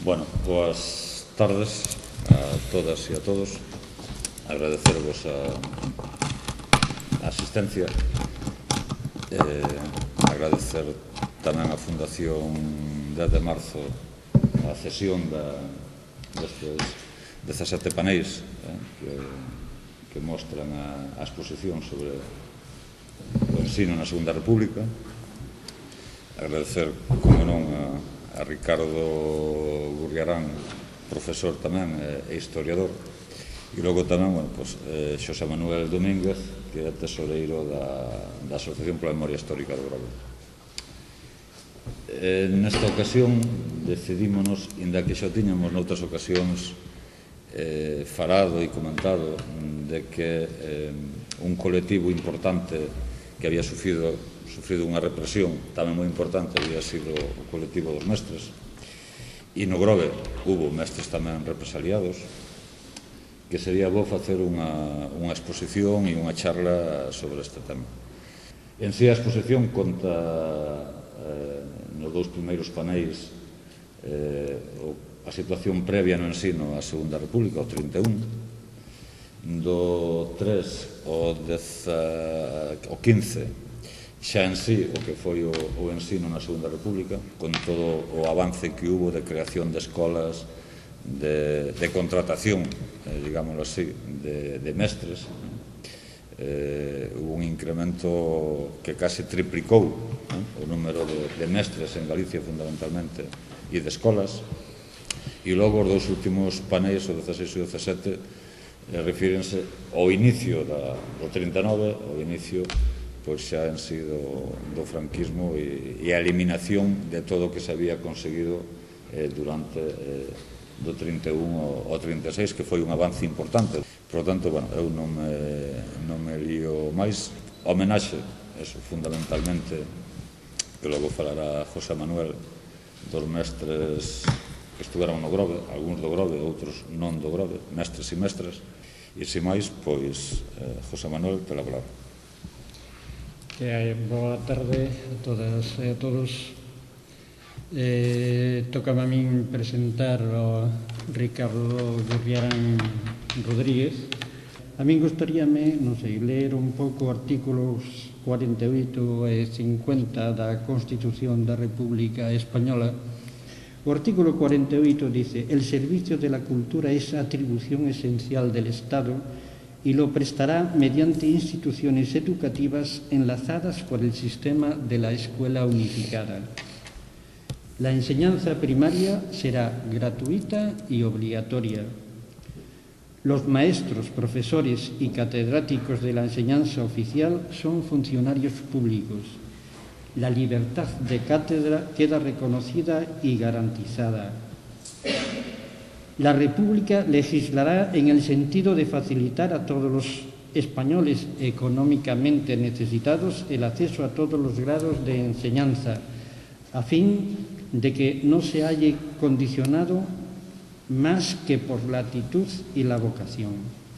Bueno, boas tardes a todas e a todos. Agradecervos a asistencia. Agradecer tamén a Fundación 10 de Marzo a cesión destes 17 paneis que mostran a exposición sobre o ensino na Segunda República. Agradecer, como non, a Ricardo Gurriarán, profesor tamén e historiador, e logo tamén Xosé Manuel Domínguez, que é tesoreiro da Asociación pola Memoria Histórica do Grove. Nesta ocasión decidímonos, inda que xa tiñamos noutras ocasións falado e comentado de que un colectivo importante que había sufrido unha represión tamén moi importante había sido o colectivo dos mestres, e no Grove hubo mestres tamén represaliados, que sería bo facer unha exposición e unha charla sobre este tema. En si a exposición conta nos dous primeiros paneis a situación previa no ensino á Segunda República, o 31, do 3 ao 15 xa en sí o que foi o ensino na Segunda República, con todo o avance que hubo de creación de escolas, de contratación, digámoslo así, de mestres. Hubo un incremento que case triplicou o número de mestres en Galicia, fundamentalmente, e de escolas. E logo os dous últimos paneis, o 16 e o 17, refírense ao inicio do 39, ao inicio pois xa en sí do franquismo e a eliminación de todo o que se había conseguido durante do 31 ao 36, que foi un avance importante. Por lo tanto, eu non me lío máis. Homenaxe, eso, fundamentalmente, que logo falará José Manuel, dos mestres que estuveron no Grove, algúns do Grove, outros non do Grove, mestres e mestras. E, sin máis, pois, José Manuel, te la palabra. Boa tarde a todas e a todos. Tócame a min presentar ao Ricardo Gurriarán Rodríguez. A min gustaríame, non sei, ler un pouco artículos 48 e 50 da Constitución da República Española. O artículo 48 dice: el servicio de la cultura es atribución esencial del Estado y lo prestará mediante instituciones educativas enlazadas por el sistema de la escuela unificada. La enseñanza primaria será gratuita y obligatoria. Los maestros, profesores y catedráticos de la enseñanza oficial son funcionarios públicos. La libertad de cátedra queda reconocida y garantizada. La República legislará en el sentido de facilitar a todos los españoles económicamente necesitados el acceso a todos los grados de enseñanza, a fin de que no se halle condicionado más que por la actitud y la vocación.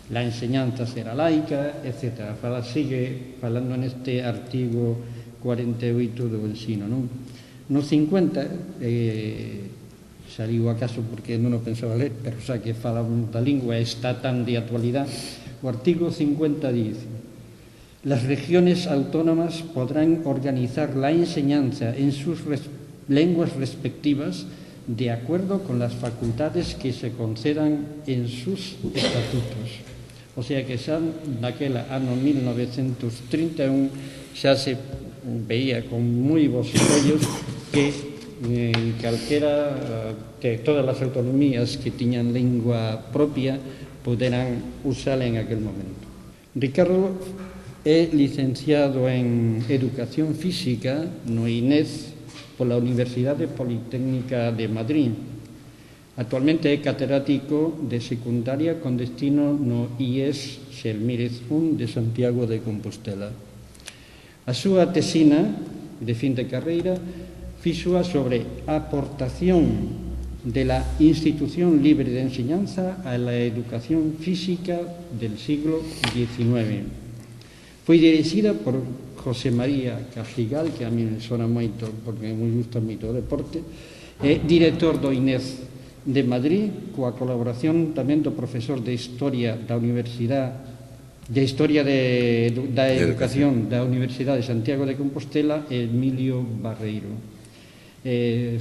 La enseñanza será laica, etc. Sigue falando en este artigo 48 do ensino, non? No 50... saliu acaso porque non o pensaba ler, pero xa que falamos da lingua está tan de actualidade. O artigo 50 dice: las regiones autónomas podrán organizar la enseñanza en sus lenguas respectivas de acuerdo con las facultades que se concedan en sus estatutos. O sea que xa naquela ano 1931 xa se veía con moi bons ollos que que todas as autonomías que tiñan lingua propia poderán usala en aquel momento. Ricardo é licenciado en Educación Física no INED pola Universidade Politécnica de Madrid. Actualmente é catedrático de secundaria con destino no IES Xelmírez I de Santiago de Compostela. A súa tesina de fin de carreira fíxoa sobre a aportación de la institución libre de enseñanza a la educación física del siglo XIX. Foi dirixida por José María Cajigal, que a mí me sona moito porque me gusta moito o deporte, é director do INED de Madrid, coa colaboración tamén do profesor de Historia da Universidade de Historia da Educación da Universidade de Santiago de Compostela, Emilio Barreiro.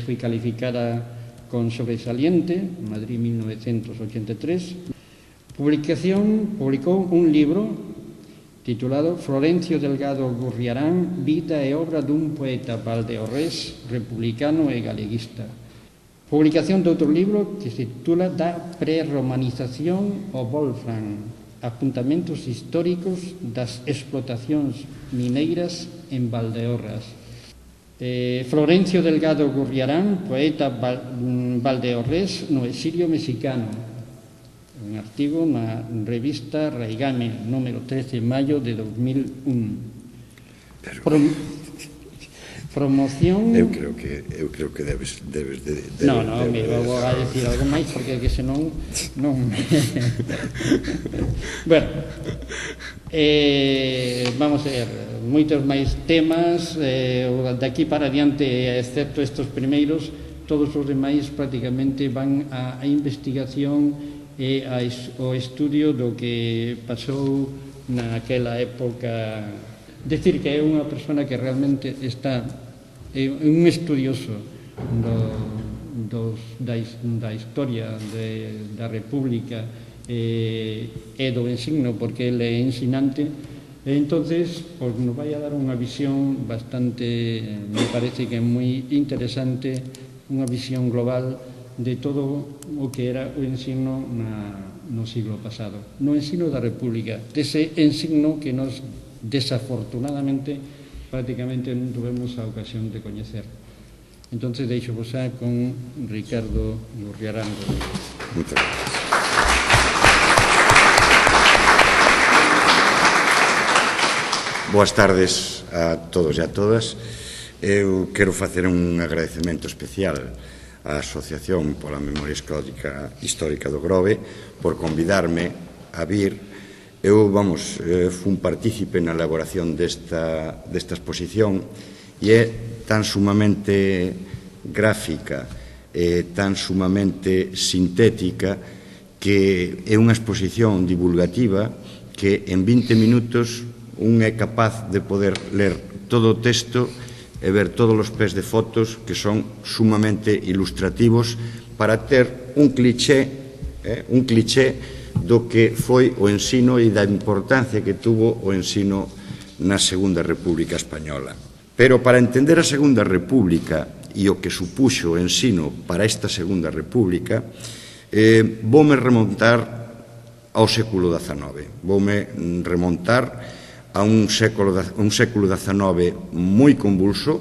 Foi calificada con sobresaliente, Madrid 1983. Publicou un libro titulado Florencio Delgado Gurriarán, vida e obra dun poeta valdeorrés, republicano e galeguista. Publicación de outro libro que se titula Da prerromanización ao Wolfram, apuntamentos históricos das explotacións mineiras en Valdeorras. Florencio Delgado Gurriarán, poeta valdeorrés no exilio mexicano. Un artigo na revista Raigame, número 13 de maio de 2001. Promoción... Eu creo que debes de... No, me vou a decir algo máis, porque que senón non... Bueno, vamos a ver, moitos máis temas, de aquí para adiante, excepto estes primeiros, todos os demais prácticamente van a investigación e ao estudio do que pasou naquela época. Decir que é unha persona que realmente está un estudioso da historia da República e do ensino, porque ele é ensinante, e entonces nos vai a dar unha visión bastante, me parece que é moi interesante, unha visión global de todo o que era o ensino no siglo pasado, no ensino da República, dese ensino que nos desafortunadamente prácticamente non tuvemos a ocasión de coñecer. Entonces deixo vos con Ricardo Gurriarán. Muchas gracias. Boas tardes a todos e a todas. Eu quero facer un agradecemento especial á Asociación pola Memoria Histórica do Grove por convidarme a vir. Eu, fun partícipe na elaboración desta exposición e é tan sumamente gráfica e tan sumamente sintética que é unha exposición divulgativa que en 20 minutos un é capaz de poder ler todo o texto e ver todos os pés de fotos que son sumamente ilustrativos para ter un cliché do que foi o ensino e da importancia que tuvo o ensino na Segunda República Española. Pero para entender a Segunda República e o que supuxo o ensino para esta Segunda República, voume remontar ao século XIX. Voume remontar a un século XIX moi convulso,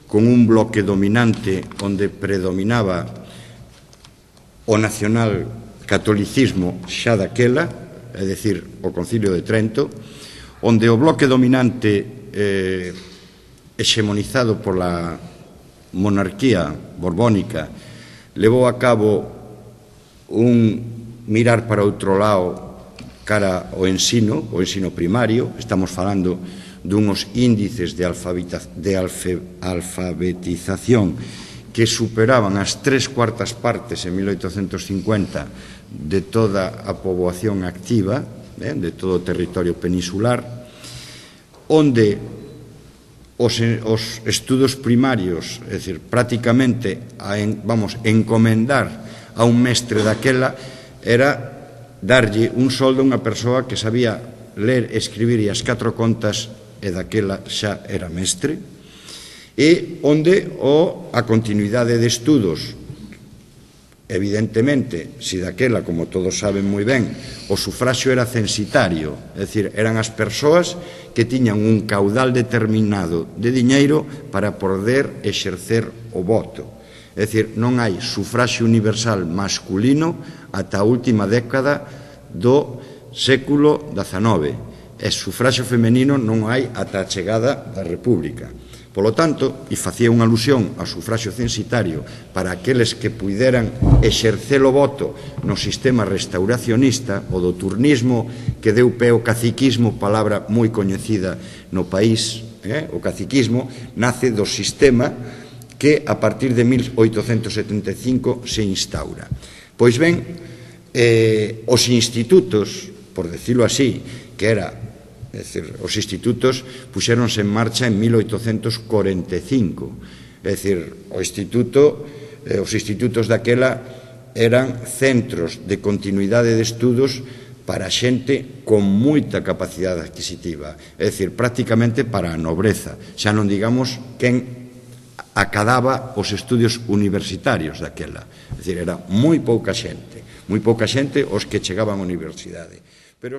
con un bloque dominante onde predominaba o nacional-catolicismo xa daquela, é dicir, o Concilio de Trento, onde o bloque dominante hexemonizado pola monarquía borbónica levou a cabo un mirar para outro lado cara ao ensino primario. Estamos falando dunhos índices de alfabetización que superaban as 3/4 partes en 1850 de toda a poboación activa, de todo o territorio peninsular, onde os estudos primarios, é dicir, prácticamente encomendar a un mestre daquela era darlle un soldo a unha persoa que sabía ler, escribir e as 4 contas e daquela xa era mestre, e onde a continuidade de estudos, evidentemente, se daquela, como todos saben moi ben, o sufraxio era censitario, é dicir, eran as persoas que tiñan un caudal determinado de diñeiro para poder exercer o voto. É dicir, non hai sufraxio universal masculino ata a última década do século XIX. E sufraxio femenino non hai ata a chegada da República. Polo tanto, e facía unha alusión ao sufraxio censitario para aqueles que puideran exercer o voto no sistema restauracionista, o do turnismo que deu pé ao caciquismo, palabra moi coñecida no país. O caciquismo nace do sistema que a partir de 1875 se instaura. Pois ben, os institutos, por decirlo así, que era, é dicir, os institutos puxéronse en marcha en 1845, é dicir, os institutos daquela eran centros de continuidade de estudos para xente con moita capacidade adquisitiva, é dicir, prácticamente para a nobreza, xa non digamos quen acadaba os estudios universitarios daquela, é dicir, era moi pouca xente os que chegaban á universidade. Pero